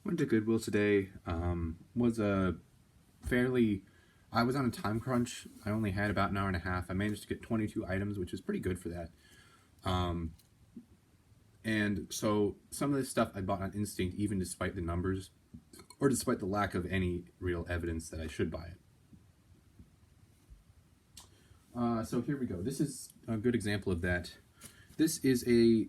Went to Goodwill today. Was a fairly. I was on a time crunch. I only had about an hour and a half. I managed to get 22 items, which is pretty good for that. Um, and so some of this stuff I bought on instinct, even despite the numbers, or despite the lack of any real evidence that I should buy it. So here we go. This is a good example of that. This is a,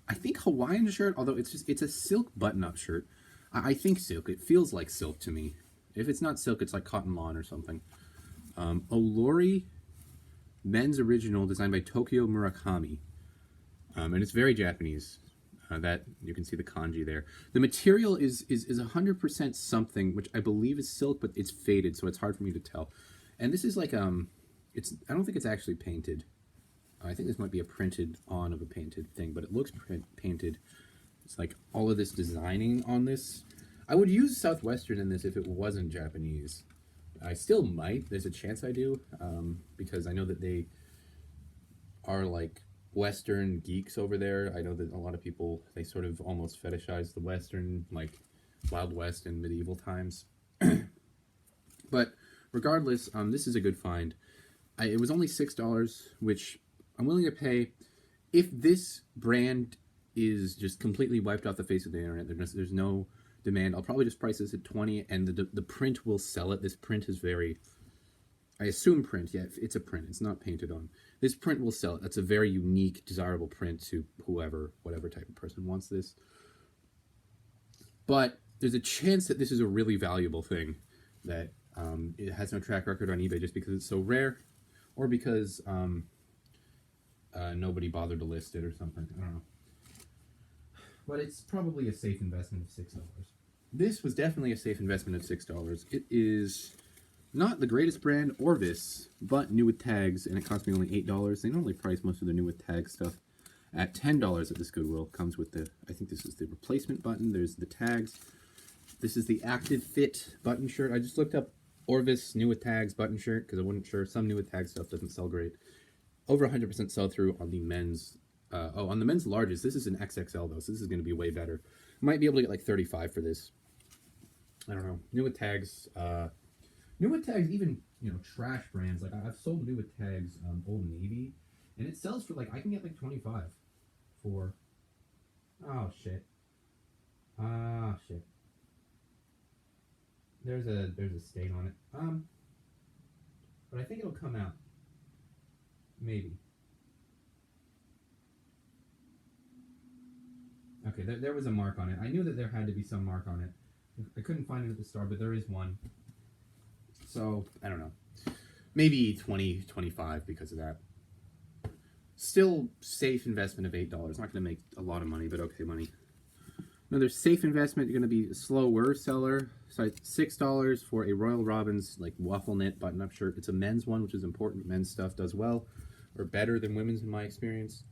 I think Hawaiian shirt, although it's a silk button-up shirt. I think silk. It feels like silk to me. If it's not silk, it's like cotton lawn or something. Olori men's original, designed by Tokyo Murakami, and it's very Japanese. That you can see the kanji there. The material is 100% something, which I believe is silk, but it's faded, so it's hard for me to tell. And this is like it's I don't think it's actually painted. I think this might be a printed on of a painted thing, but it looks painted. It's like all of this designing on this. I would use Southwestern in this if it wasn't Japanese. I still might. There's a chance I do, because I know that they are like Western geeks over there. I know that a lot of people, they sort of almost fetishize the Western, like Wild West and medieval times. But regardless, this is a good find. It was only $6, which I'm willing to pay. If this brand is just completely wiped off the face of the internet, there's no demand, I'll probably just price this at 20, and the print will sell it. This print is very, I assume print, yeah, it's a print, it's not painted on. This print will sell it. That's a very unique, desirable print to whatever type of person wants this. But there's a chance that this is a really valuable thing, that it has no track record on eBay just because it's so rare, or because nobody bothered to list it or something. I don't know. But it's probably a safe investment of $6. This was definitely a safe investment of $6. It is not the greatest brand, Orvis, but new with tags, and it cost me only $8. They normally price most of the new with tag stuff at $10 at this Goodwill. Comes with the, I think this is the replacement button. There's the tags. This is the Active Fit button shirt. I just looked up Orvis new with tags button shirt because I wasn't sure. Some new with tag stuff doesn't sell great. Over 100% sell through on the men's. On the men's largest. This is an XXL though, so this is going to be way better. Might be able to get like 35 for this. I don't know. New with tags. New with tags, even trash brands. Like I've sold new with tags, Old Navy, and it sells for like I can get like 25 for. Oh shit. Shit. There's a stain on it. But I think it'll come out. Maybe. Okay, there was a mark on it. I knew that there had to be some mark on it. I couldn't find it at the store, but there is one. So, I don't know. Maybe 20, 25 because of that. Still safe investment of $8. Not going to make a lot of money, but okay money. Another safe investment, you're going to be a slower seller. So $6 for a Royal Robbins like waffle knit button-up shirt. It's a men's one, which is important. Men's stuff does well, or better than women's in my experience.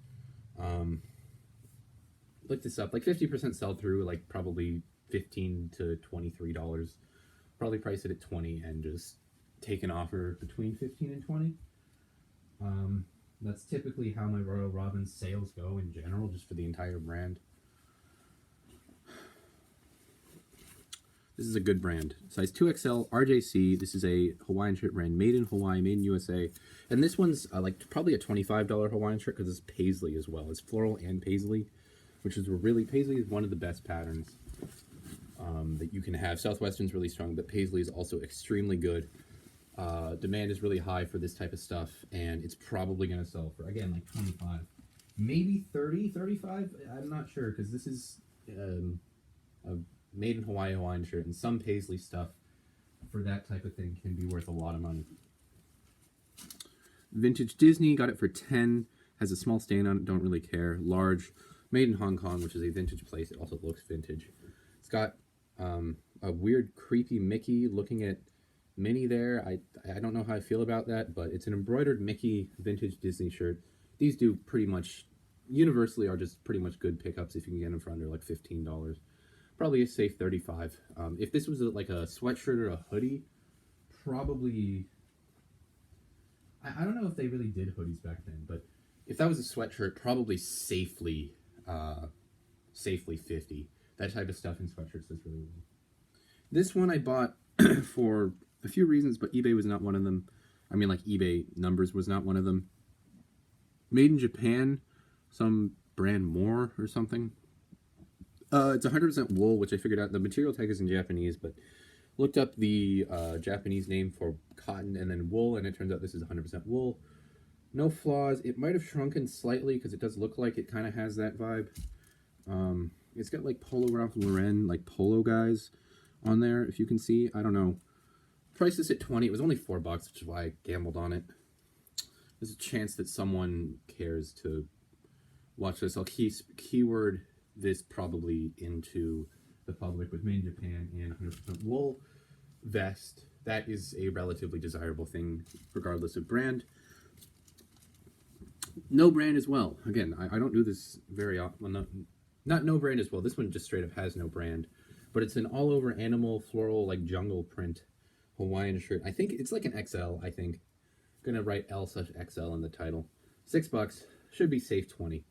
Look this up, like 50% sell through, like probably $15 to $23. Probably price it at 20 and just take an offer between 15 and 20. That's typically how my Royal Robbins sales go in general, just for the entire brand. This is a good brand. Size 2XL, RJC. This is a Hawaiian shirt brand, made in Hawaii, made in USA. And this one's like probably a $25 Hawaiian shirt because it's paisley as well. It's floral and paisley, which is paisley is one of the best patterns that you can have. Southwestern's really strong, but paisley is also extremely good. Demand is really high for this type of stuff, and it's probably going to sell for, again, like 25. Maybe 30, 35? I'm not sure, because this is a made in Hawaii Hawaiian shirt, and some paisley stuff for that type of thing can be worth a lot of money. Vintage Disney, got it for 10. Has a small stain on it, don't really care. Large, made in Hong Kong, which is a vintage place. It also looks vintage. It's got a weird, creepy Mickey looking at Minnie there. I don't know how I feel about that, but it's an embroidered Mickey vintage Disney shirt. These do pretty much, universally, are just pretty much good pickups if you can get them for under like $15. Probably a safe 35. If this was like a sweatshirt or a hoodie, probably. I don't know if they really did hoodies back then, but if that was a sweatshirt, probably safely 50. That type of stuff in sweatshirts does really well. This one I bought for a few reasons, but eBay was not one of them. I mean, like eBay numbers was not one of them. Made in Japan, some brand more or something. It's 100% wool, which I figured out. The material tag is in Japanese, but looked up the Japanese name for cotton and then wool, and it turns out this is 100% wool. No flaws. It might have shrunken slightly because it does look like it kind of has that vibe. It's got like Polo Ralph Lauren, like polo guys on there, if you can see. I don't know. Price is at 20. It was only $4, which is why I gambled on it. There's a chance that someone cares to watch this. I'll keyword this probably into the public with made in Japan and 100% wool vest. That is a relatively desirable thing regardless of brand. No brand as well. Again, I don't do this very often. Well, not no brand as well. This one just straight up has no brand. But it's an all over animal floral like jungle print Hawaiian shirt. I think it's like an XL, I think. I'm gonna write L/XL in the title. $6. Should be safe 20.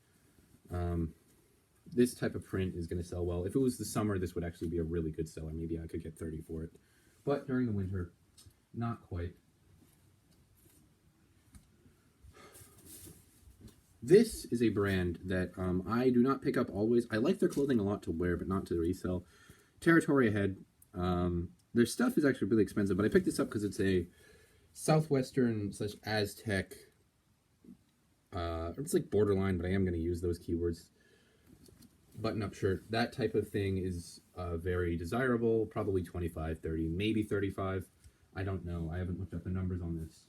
This type of print is going to sell well. If it was the summer, this would actually be a really good seller. Maybe I could get 30 for it. But during the winter, not quite. This is a brand that I do not pick up always. I like their clothing a lot to wear, but not to resell. Territory Ahead. Their stuff is actually really expensive, but I picked this up because it's a Southwestern / Aztec. It's like borderline, but I am going to use those keywords. Button-up shirt, that type of thing is very desirable. Probably 25, 30, maybe 35. I don't know. I haven't looked up the numbers on this.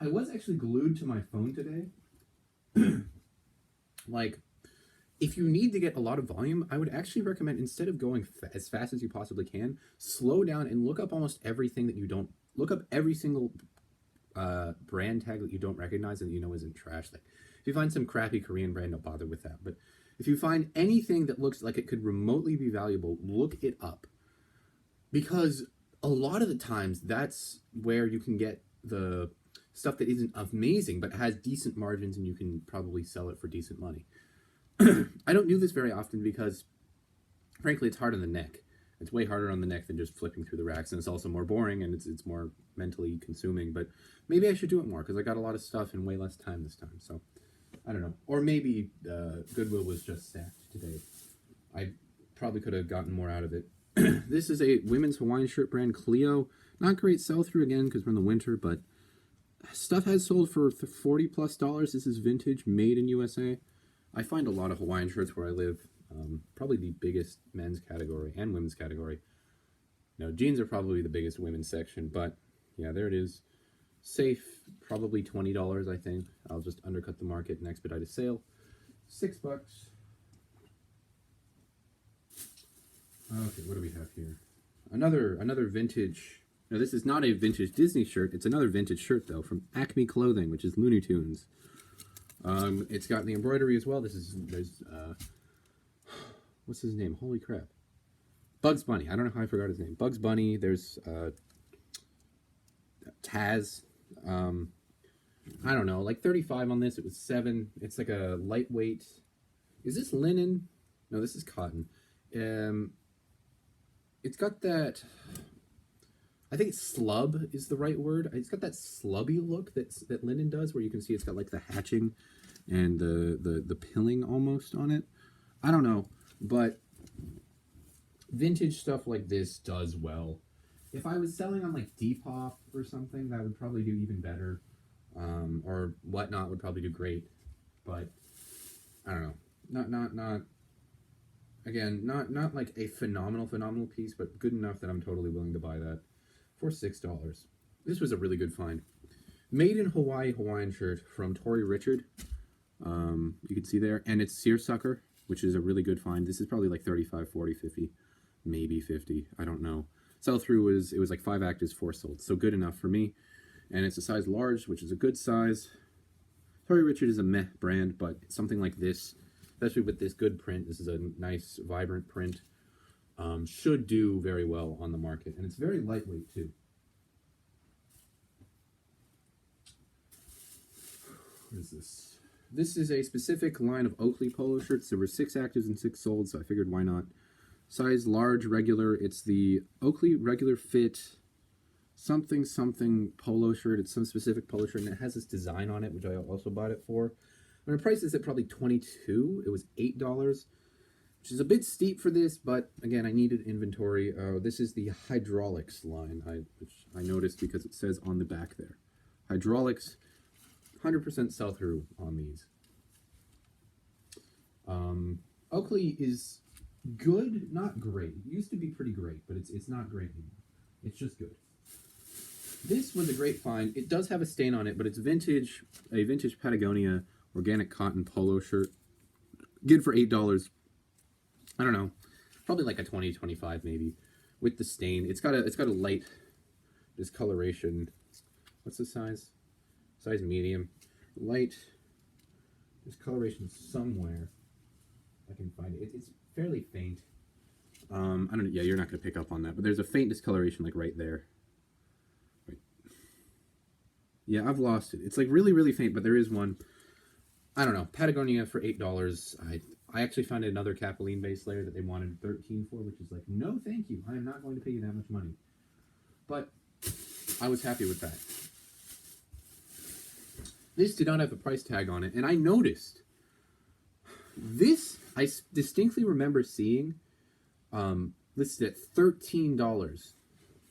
I was actually glued to my phone today. Like, if you need to get a lot of volume, I would actually recommend, instead of going as fast as you possibly can, slow down and look up almost everything that you don't... Look up every single brand tag that you don't recognize and that you know isn't trash. Like, if you find some crappy Korean brand, don't bother with that. But if you find anything that looks like it could remotely be valuable, look it up. Because a lot of the times, that's where you can get the stuff that isn't amazing, but has decent margins, and you can probably sell it for decent money. I don't do this very often because, frankly, it's hard on the neck. It's way harder on the neck than just flipping through the racks, and it's also more boring, and it's more mentally consuming. But maybe I should do it more, because I got a lot of stuff in way less time this time, so... I don't know. Or maybe Goodwill was just stacked today. I probably could have gotten more out of it. This is a women's Hawaiian shirt brand, Cleo. Not great sell-through again because we're in the winter, but stuff has sold for $40+. This is vintage, made in USA. I find a lot of Hawaiian shirts where I live. Probably the biggest men's category and women's category. No, jeans are probably the biggest women's section, but yeah, there it is. Safe, probably $20, I think. I'll just undercut the market and expedite a sale. $6. Okay, what do we have here? Another vintage. No, this is not a vintage Disney shirt. It's another vintage shirt, though, from Acme Clothing, which is Looney Tunes. It's got the embroidery as well. There's what's his name? Holy crap. Bugs Bunny. I don't know how I forgot his name. Bugs Bunny. There's Taz. I don't know, like 35 on this. It was 7. It's like a lightweight. Is this linen? No, this is cotton. It's got that... I think slub is the right word. It's got that slubby look that linen does, where you can see it's got like the hatching and the pilling almost on it. I don't know, but vintage stuff like this does well. If I was selling on like Depop or something, that would probably do even better. Or Whatnot would probably do great. But I don't know. Not like a phenomenal piece, but good enough that I'm totally willing to buy that for $6. This was a really good find. Made in Hawaii Hawaiian shirt from Tori Richard. You can see there, and it's seersucker, which is a really good find. This is probably like 35, 40, 50, maybe 50. I don't know. Sell-through was like 5 actives, 4 sold. So good enough for me. And it's a size large, which is a good size. Tori Richard is a meh brand, but something like this, especially with this good print, this is a nice, vibrant print, should do very well on the market. And it's very lightweight, too. What is this? This is a specific line of Oakley polo shirts. There were 6 actives and 6 sold, so I figured why not Size large, regular. It's the Oakley regular fit something something polo shirt. It's some specific polo shirt, and it has this design on it, which I also bought it for. And the price is at probably $22. It was $8, which is a bit steep for this, but again, I needed inventory. This is the hydraulics line, which I noticed because it says on the back there. Hydraulics, 100% sell through on these. Oakley is good, not great. It used to be pretty great, but it's not great anymore. It's just good. This was a great find. It does have a stain on it, but it's vintage, a vintage Patagonia organic cotton polo shirt. Good for $8. I don't know, probably like a 20, 25 maybe, with the stain. It's got a light discoloration. What's the size? Size medium. Light discoloration somewhere. I can find it. It's fairly faint. I don't know. Yeah, you're not gonna pick up on that, but there's a faint discoloration like right there. Right. Yeah, I've lost it. It's like really, really faint, but there is one. I don't know. Patagonia for $8. I actually found another Capilene base layer that they wanted $13 for, which is like, no, thank you. I am not going to pay you that much money. But I was happy with that. This did not have a price tag on it, and I noticed this. I distinctly remember seeing listed at $13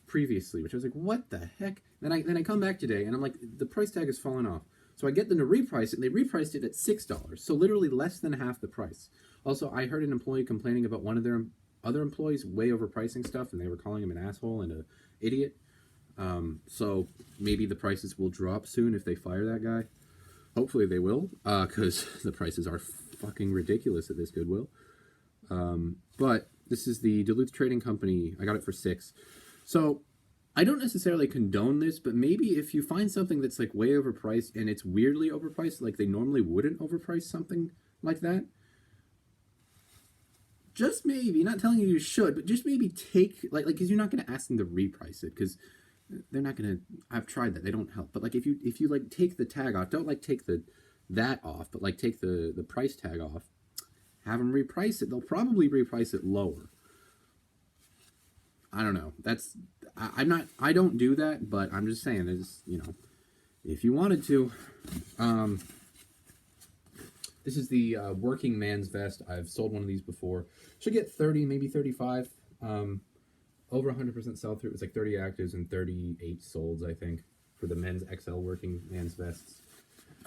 previously, which I was like, what the heck? Then I come back today, and I'm like, the price tag has fallen off. So I get them to reprice it, and they repriced it at $6. So literally less than half the price. Also, I heard an employee complaining about one of their other employees way overpricing stuff, and they were calling him an asshole and an idiot. So maybe the prices will drop soon if they fire that guy. Hopefully they will, because the prices are fucking ridiculous at this Goodwill. But this is the Duluth Trading Company. I got it for $6. So I don't necessarily condone this, but maybe if you find something that's like way overpriced and it's weirdly overpriced, like they normally wouldn't overprice something like that, just maybe, not telling you should, but just maybe take, like, because you're not going to ask them to reprice it, because they're not going to, I've tried that, they don't help. But like if you like take the tag off, don't like take that off, but like take the price tag off, have them reprice it. They'll probably reprice it lower. I don't know. I don't do that, but I'm just saying, is, you know, if you wanted to. This is the working man's vest. I've sold one of these before. Should get 30, maybe 35. Over 100% sell through. It was like 30 actives and 38 solds, I think, for the men's XL working man's vests.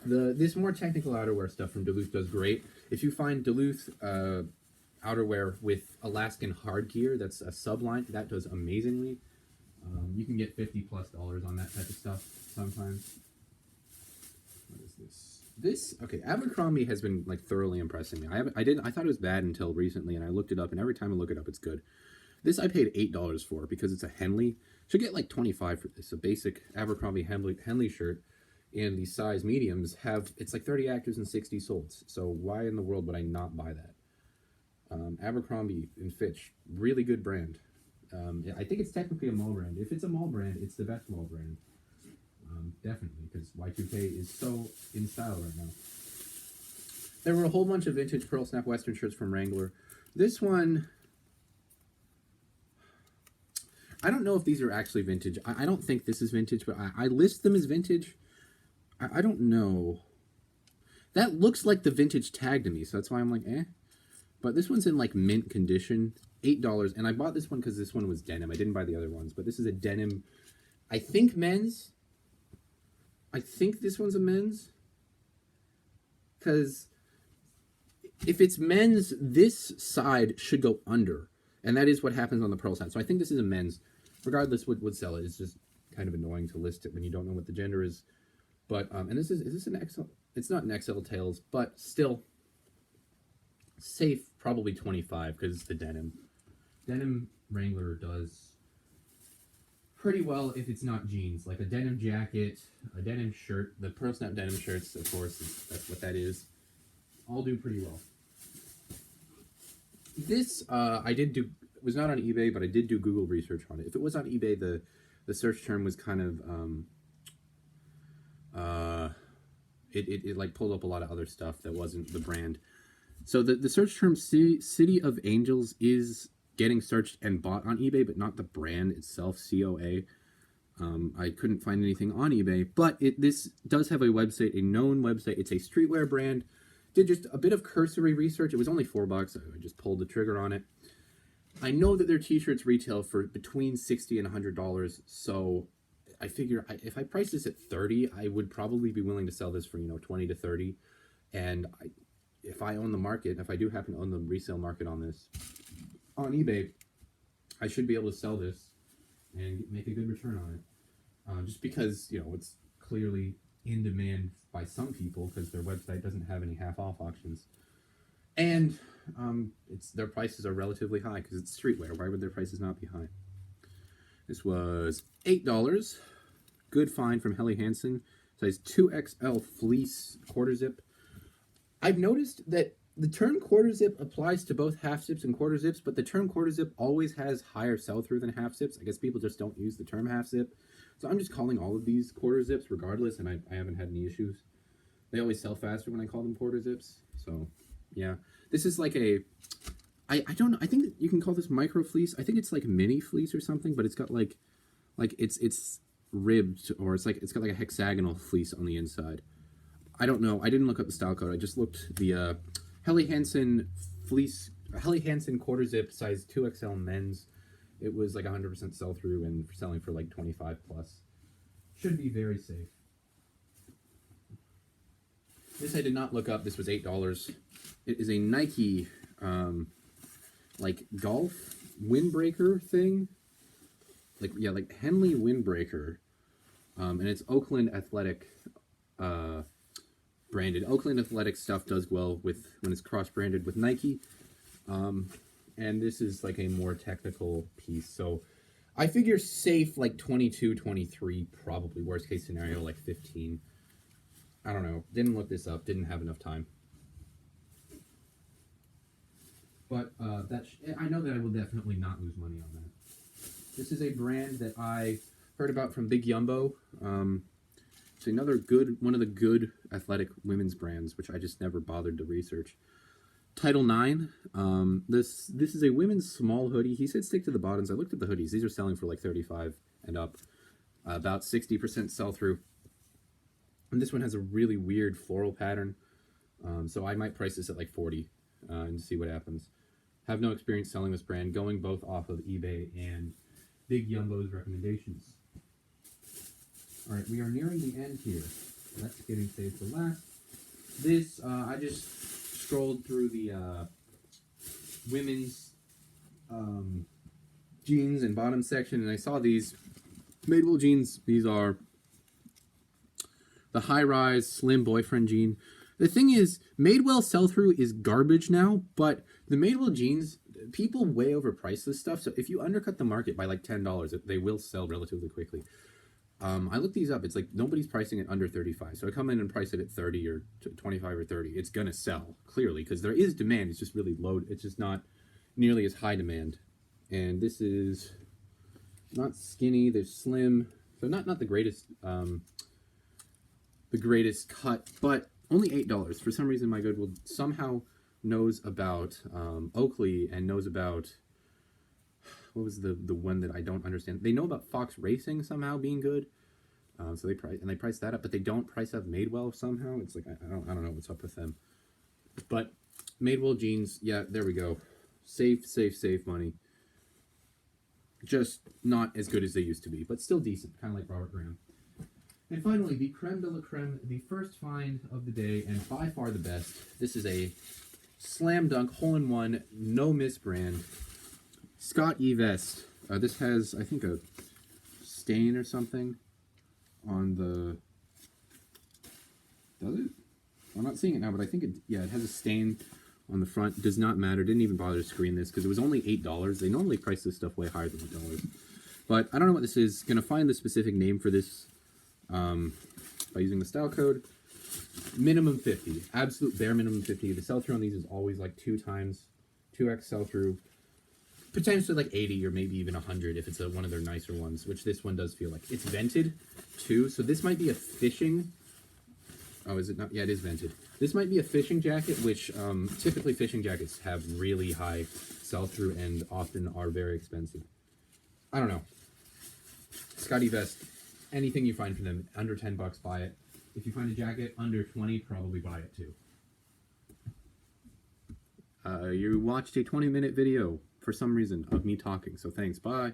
This more technical outerwear stuff from Duluth does great. If you find Duluth outerwear with Alaskan hard gear, that's a subline, that does amazingly. You can get $50+ on that type of stuff sometimes. What is this? Okay, Abercrombie has been like thoroughly impressing me. I thought it was bad until recently, and I looked it up, and every time I look it up, it's good. This I paid $8 for because it's a Henley. Should get like $25 for this. A basic Abercrombie Henley shirt, and the size mediums it's like 30 actives and 60 solds. So why in the world would I not buy that? Abercrombie and Fitch, really good brand. I think it's technically a mall brand. If it's a mall brand, it's the best mall brand. Definitely, because Y2K is so in style right now. There were a whole bunch of vintage Pearl Snap Western shirts from Wrangler. This one, I don't know if these are actually vintage. I don't think this is vintage, but I list them as vintage. I don't know. That looks like the vintage tag to me, so that's why I'm like, eh. But this one's in like mint condition, $8. And I bought this one because this one was denim. I didn't buy the other ones, but this is a denim, I think men's. I think this one's a men's. Because if it's men's, this side should go under. And that is what happens on the Pearl side. So I think this is a men's. Regardless, would sell it. It's just kind of annoying to list it when you don't know what the gender is. But, and is this an XL? It's not an XL tails, but still safe, probably 25 because it's the denim. Denim Wrangler does pretty well if it's not jeans. Like a denim jacket, a denim shirt, the Pearl Snap denim shirts, of course, that's what that is. All do pretty well. This, I did do, it was not on eBay, but I did do Google research on it. If it was on eBay, the search term was kind of, it like pulled up a lot of other stuff that wasn't the brand. So the search term City of Angels is getting searched and bought on eBay, but not the brand itself, COA. I couldn't find anything on eBay, but this does have a website, a known website. It's a streetwear brand. Did just a bit of cursory research. It was only $4. I just pulled the trigger on it. I know that their t-shirts retail for between $60 and $100, so I figure if I price this at $30, I would probably be willing to sell this for, $20 to $30. And if I own the market, if I do happen to own the resale market on this, on eBay, I should be able to sell this and make a good return on it. Just because, it's clearly in demand by some people because their website doesn't have any half-off options. And their prices are relatively high because it's streetwear. Why would their prices not be high? This was $8. Good find from Helly Hansen. Size 2XL fleece quarter zip. I've noticed that the term quarter zip applies to both half zips and quarter zips, but the term quarter zip always has higher sell-through than half zips. I guess people just don't use the term half zip. So I'm just calling all of these quarter zips regardless, and I haven't had any issues. They always sell faster when I call them quarter zips. So, yeah. This is like I don't know. I think that you can call this micro fleece. I think it's like mini fleece or something, but it's got like it's ribbed, or it's got like a hexagonal fleece on the inside. I don't know. I didn't look up the style code. I just looked the Helly Hansen fleece, Helly Hansen quarter zip, size 2XL men's. It was like 100% sell through and selling for like 25 plus. Should be very safe. This I did not look up. This was $8. It is a Nike like golf windbreaker thing. Like Henley windbreaker. And it's Oakland Athletic branded. Oakland Athletic stuff does well when it's cross-branded with Nike. And this is like a more technical piece. So I figure safe like 22, 23, probably. Worst case scenario, like 15. I don't know. Didn't look this up. Didn't have enough time. But I know that I will definitely not lose money on that. This is a brand that I heard about from Big Yumbo. It's another one of the good athletic women's brands, which I just never bothered to research. Title IX. This is a women's small hoodie. He said stick to the bottoms. I looked at the hoodies. These are selling for like 35 and up. About 60% sell through. And this one has a really weird floral pattern. So I might price this at like 40 and see what happens. Have no experience selling this brand, going both off of eBay and Big Yumbo's recommendations. All right, we are nearing the end here. That's getting saved for last. This, I just scrolled through the women's jeans and bottom section, and I saw these Madewell jeans. These are the high-rise slim boyfriend jean. The thing is, Madewell sell-through is garbage now, but the Madewell jeans, people way overprice this stuff, so if you undercut the market by like $10, they will sell relatively quickly. I looked these up. It's like nobody's pricing it under 35. So I come in and price it at 30 or 25 or 30. It's going to sell, clearly, because there is demand. It's just really low. It's just not nearly as high demand. And this is not skinny. They're slim. So not the greatest cut, but only $8. For some reason, my Goodwill somehow knows about Oakley and knows about... What was the one that I don't understand? They know about Fox Racing somehow being good, so they price that up, but they don't price up Madewell somehow. It's like I don't know what's up with them. But Madewell jeans, yeah, there we go. Safe money. Just not as good as they used to be, but still decent, kind of like Robert Graham. And finally, the creme de la creme, the first find of the day, and by far the best. This is a slam dunk, hole-in-one, no-miss brand. Scott E. Vest. This has, I think, a stain or something on the... Does it? I'm not seeing it now, but I think it has a stain on the front. Does not matter. Didn't even bother to screen this because it was only $8. They normally price this stuff way higher than $8. But I don't know what this is. Going to find the specific name for this by using the style code. Minimum 50. Absolute bare minimum 50. The sell-through on these is always like 2x sell-through. Potentially like 80 or maybe even 100 if it's one of their nicer ones, which this one does feel like. It's vented too, so this might be a fishing... Oh, is it not? Yeah, it is vented. This might be a fishing jacket, which typically fishing jackets have really high sell through and often are very expensive. I don't know. Scotty Vest, anything you find from them under $10, buy it. If you find a jacket under 20, probably buy it too. You watched a 20-minute video for some reason of me talking, so thanks. Bye.